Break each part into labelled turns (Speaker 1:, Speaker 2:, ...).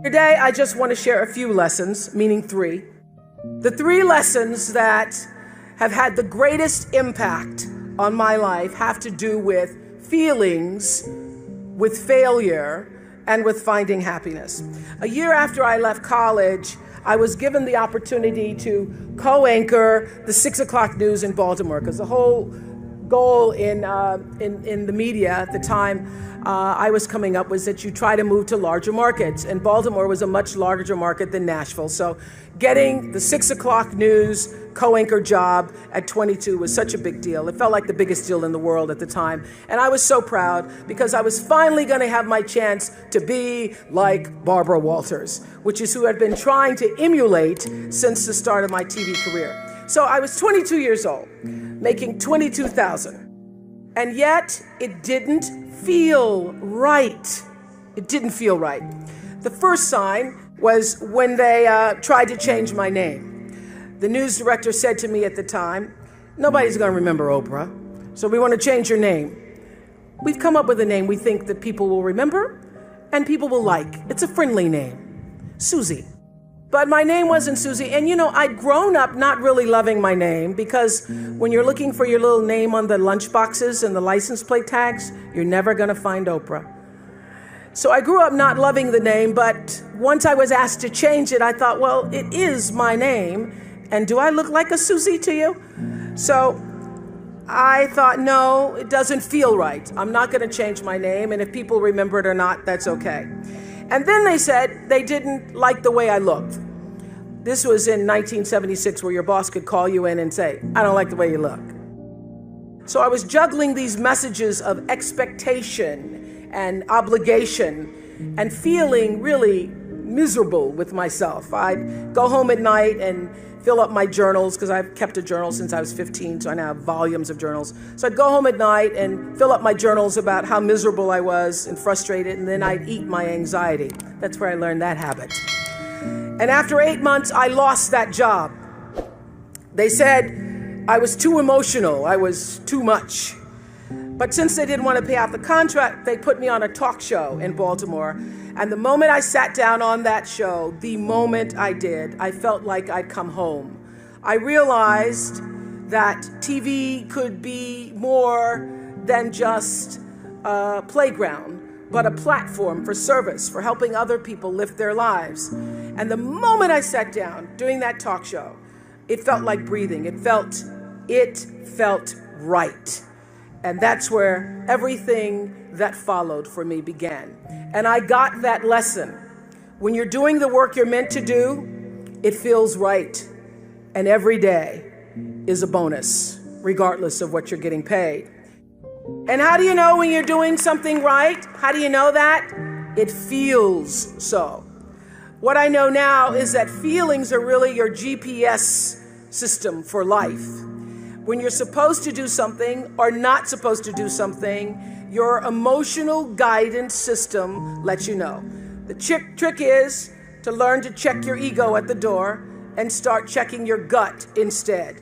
Speaker 1: Today, I just want to share a few lessons, meaning three. The three lessons that have had the greatest impact on my life have to do with feelings, with failure, and with finding happiness. A year after I left college, I was given the opportunity to co-anchor the 6 o'clock news in Baltimore, because the whole goal in the media at the time I was coming up was that you try to move to larger markets, and Baltimore was a much larger market than Nashville. So getting the 6 o'clock news co-anchor job at 22 was such a big deal. It felt like the biggest deal in the world at the time. And I was so proud because I was finally going to have my chance to be like Barbara Walters, which is who I'd been trying to emulate since the start of my TV career. So I was 22 years old, making $22,000. And yet it didn't feel right. It didn't feel right. The first sign was when they tried to change my name. The news director said to me at the time, "Nobody's going to remember Oprah, so we want to change your name. We've come up with a name we think that people will remember and people will like. It's a friendly name, Susie." But my name wasn't Susie. And I'd grown up not really loving my name, because when you're looking for your little name on the lunch boxes and the license plate tags, you're never going to find Oprah. So I grew up not loving the name, but once I was asked to change it, I thought, well, it is my name. And do I look like a Susie to you? So I thought, no, it doesn't feel right. I'm not going to change my name. And if people remember it or not, that's okay. And then they said they didn't like the way I looked. This was in 1976, where your boss could call you in and say, "I don't like the way you look." So I was juggling these messages of expectation and obligation and feeling really miserable with myself. I'd go home at night and fill up my journals, because I've kept a journal since I was 15, so I now have volumes of journals. So I'd go home at night and fill up my journals about how miserable I was and frustrated, and then I'd eat my anxiety. That's where I learned that habit. And after 8 months, I lost that job. They said I was too emotional, I was too much. But since they didn't want to pay out the contract, they put me on a talk show in Baltimore. And the moment I sat down on that show, the moment I did, I felt like I'd come home. I realized that TV could be more than just a playground, but a platform for service, for helping other people lift their lives. And the moment I sat down doing that talk show, it felt like breathing. It felt right. And that's where everything that followed for me began. And I got that lesson. When you're doing the work you're meant to do, it feels right. And every day is a bonus, regardless of what you're getting paid. And how do you know when you're doing something right? How do you know that? It feels so. What I know now is that feelings are really your GPS system for life. When you're supposed to do something or not supposed to do something, your emotional guidance system lets you know. The trick is to learn to check your ego at the door and start checking your gut instead.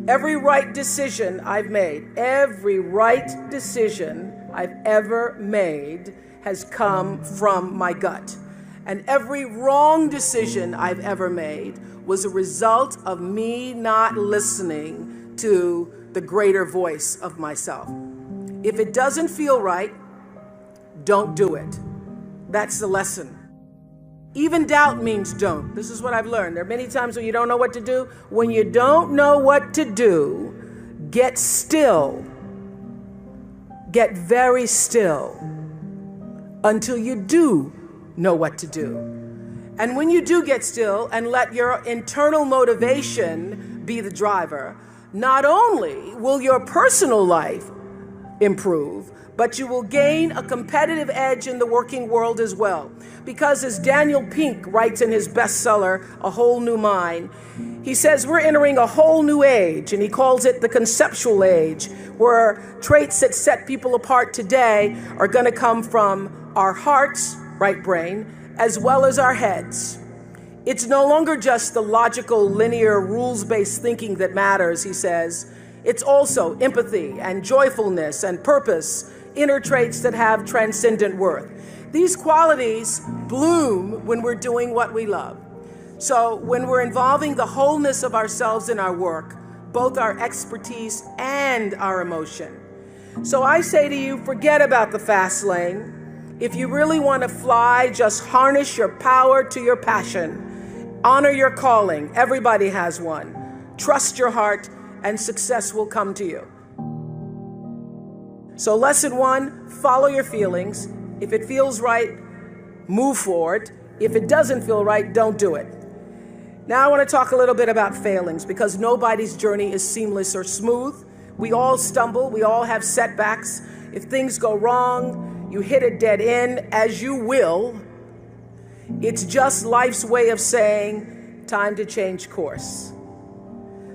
Speaker 1: Every right decision I've made, every right decision I've ever made has come from my gut. And every wrong decision I've ever made was a result of me not listening to the greater voice of myself. If it doesn't feel right, don't do it. That's the lesson. Even doubt means don't. This is what I've learned. There are many times when you don't know what to do. When you don't know what to do, get still. Get very still until you do know what to do. And when you do get still and let your internal motivation be the driver, not only will your personal life improve, but you will gain a competitive edge in the working world as well. Because as Daniel Pink writes in his bestseller, A Whole New Mind, he says we're entering a whole new age, and he calls it the conceptual age, where traits that set people apart today are going to come from our hearts, right brain, as well as our heads. It's no longer just the logical, linear, rules-based thinking that matters, he says. It's also empathy and joyfulness and purpose, inner traits that have transcendent worth. These qualities bloom when we're doing what we love. So when we're involving the wholeness of ourselves in our work, both our expertise and our emotion. So I say to you, forget about the fast lane. If you really want to fly, just harness your power to your passion. Honor your calling. Everybody has one. Trust your heart, and success will come to you. So lesson 1, follow your feelings. If it feels right, move forward. If it doesn't feel right, don't do it. Now I want to talk a little bit about failings, because nobody's journey is seamless or smooth. We all stumble. We all have setbacks. If things go wrong, you hit a dead end, as you will. It's just life's way of saying, time to change course.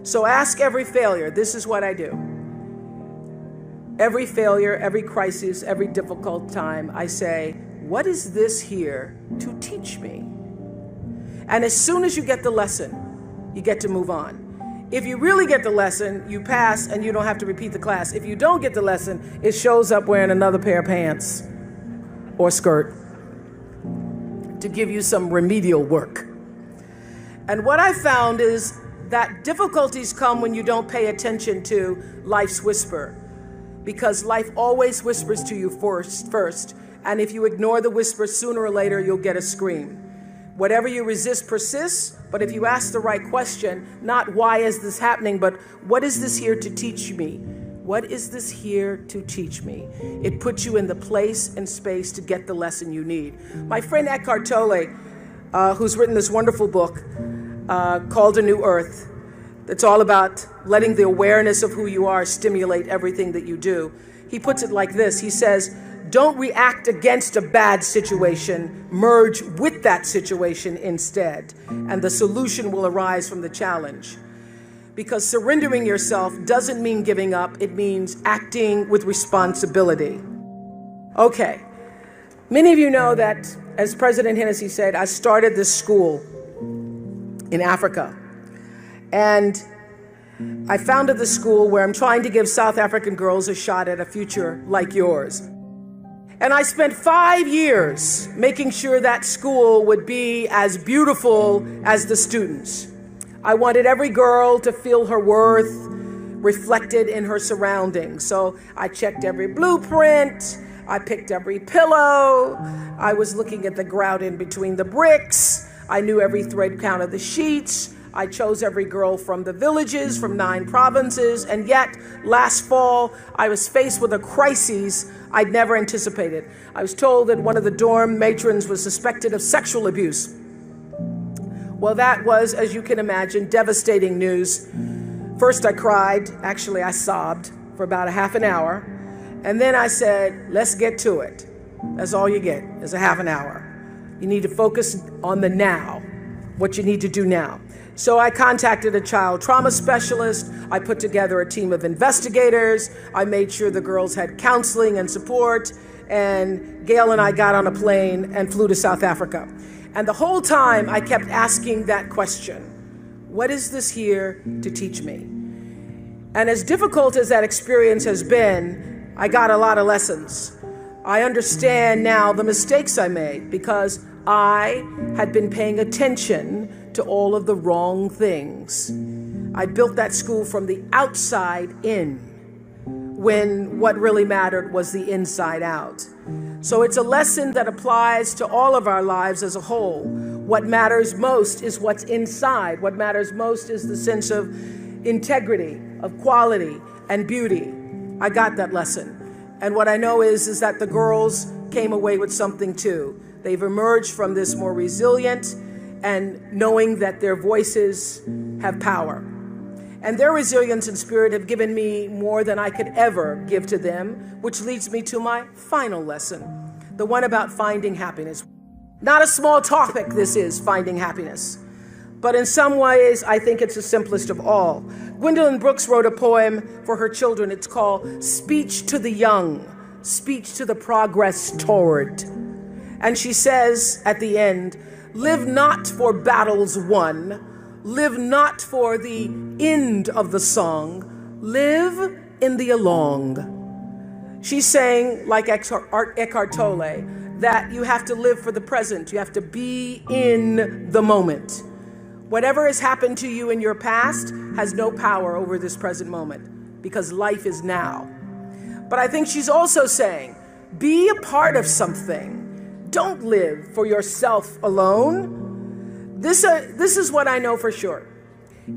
Speaker 1: So ask every failure. This is what I do. Every failure, every crisis, every difficult time, I say, what is this here to teach me? And as soon as you get the lesson, you get to move on. If you really get the lesson, you pass and you don't have to repeat the class. If you don't get the lesson, it shows up wearing another pair of pants or skirt to give you some remedial work. And what I found is that difficulties come when you don't pay attention to life's whisper, because life always whispers to you first. And if you ignore the whisper, sooner or later, you'll get a scream. Whatever you resist persists, but if you ask the right question, not why is this happening, but what is this here to teach me? What is this here to teach me? It puts you in the place and space to get the lesson you need. My friend Eckhart Tolle, who's written this wonderful book called A New Earth, that's all about letting the awareness of who you are stimulate everything that you do. He puts it like this. He says, don't react against a bad situation, merge with that situation instead, and the solution will arise from the challenge. Because surrendering yourself doesn't mean giving up, it means acting with responsibility. Okay, many of you know that, as President Hennessy said, I started this school in Africa. And I founded the school where I'm trying to give South African girls a shot at a future like yours. And I spent 5 years making sure that school would be as beautiful as the students. I wanted every girl to feel her worth reflected in her surroundings. So I checked every blueprint, I picked every pillow, I was looking at the grout in between the bricks, I knew every thread count of the sheets, I chose every girl from the villages, from 9 provinces, and yet last fall I was faced with a crisis I'd never anticipated. I was told that one of the dorm matrons was suspected of sexual abuse. Well, that was, as you can imagine, devastating news. First I cried, actually I sobbed for about a half an hour, and then I said, let's get to it. That's all you get, is a half an hour. You need to focus on the now, what you need to do now. So I contacted a child trauma specialist. I put together a team of investigators. I made sure the girls had counseling and support. And Gail and I got on a plane and flew to South Africa. And the whole time I kept asking that question, what is this here to teach me? And as difficult as that experience has been, I got a lot of lessons. I understand now the mistakes I made because I had been paying attention to all of the wrong things. I built that school from the outside in, when what really mattered was the inside out. So it's a lesson that applies to all of our lives as a whole. What matters most is what's inside. What matters most is the sense of integrity, of quality, and beauty. I got that lesson. And what I know is that the girls came away with something too. They've emerged from this more resilient and knowing that their voices have power. And their resilience and spirit have given me more than I could ever give to them, which leads me to my final lesson, the one about finding happiness. Not a small topic, this is, finding happiness. But in some ways, I think it's the simplest of all. Gwendolyn Brooks wrote a poem for her children. It's called Speech to the Young, Speech to the Progress Toward. And she says at the end, live not for battles won, live not for the end of the song, live in the along. She's saying, like Eckhart Tolle, that you have to live for the present. You have to be in the moment. Whatever has happened to you in your past has no power over this present moment, because life is now. But I think she's also saying, be a part of something. Don't live for yourself alone. This is what I know for sure.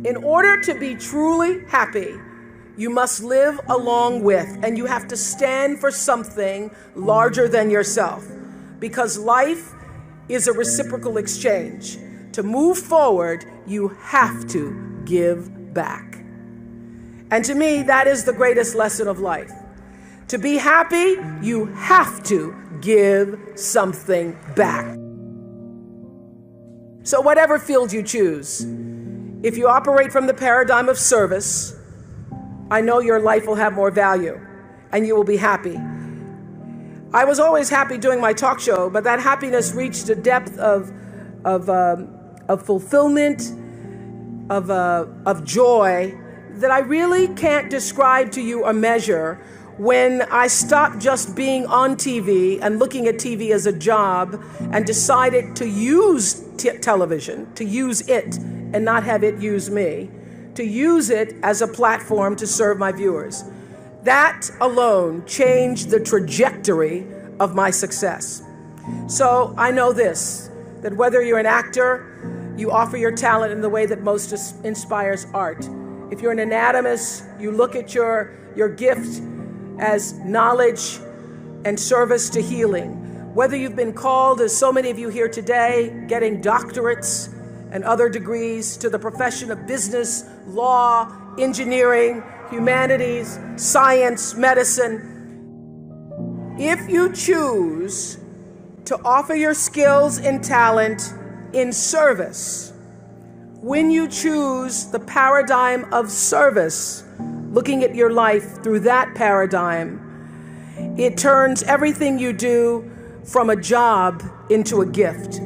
Speaker 1: In order to be truly happy, you must live along with, and you have to stand for something larger than yourself, because life is a reciprocal exchange. To move forward, you have to give back. And to me, that is the greatest lesson of life. To be happy, you have to give something back. So whatever field you choose, if you operate from the paradigm of service, I know your life will have more value and you will be happy. I was always happy doing my talk show, but that happiness reached a depth of fulfillment, of joy that I really can't describe to you or measure when I stopped just being on TV and looking at TV as a job and decided to use television, to use it and not have it use me, to use it as a platform to serve my viewers. That alone changed the trajectory of my success. So I know this, that whether you're an actor, you offer your talent in the way that most inspires art. If you're an anatomist, you look at your gift as knowledge and service to healing. Whether you've been called, as so many of you here today, getting doctorates and other degrees, to the profession of business, law, engineering, humanities, science, medicine. If you choose to offer your skills and talent in service, when you choose the paradigm of service, looking at your life through that paradigm, it turns everything you do from a job into a gift.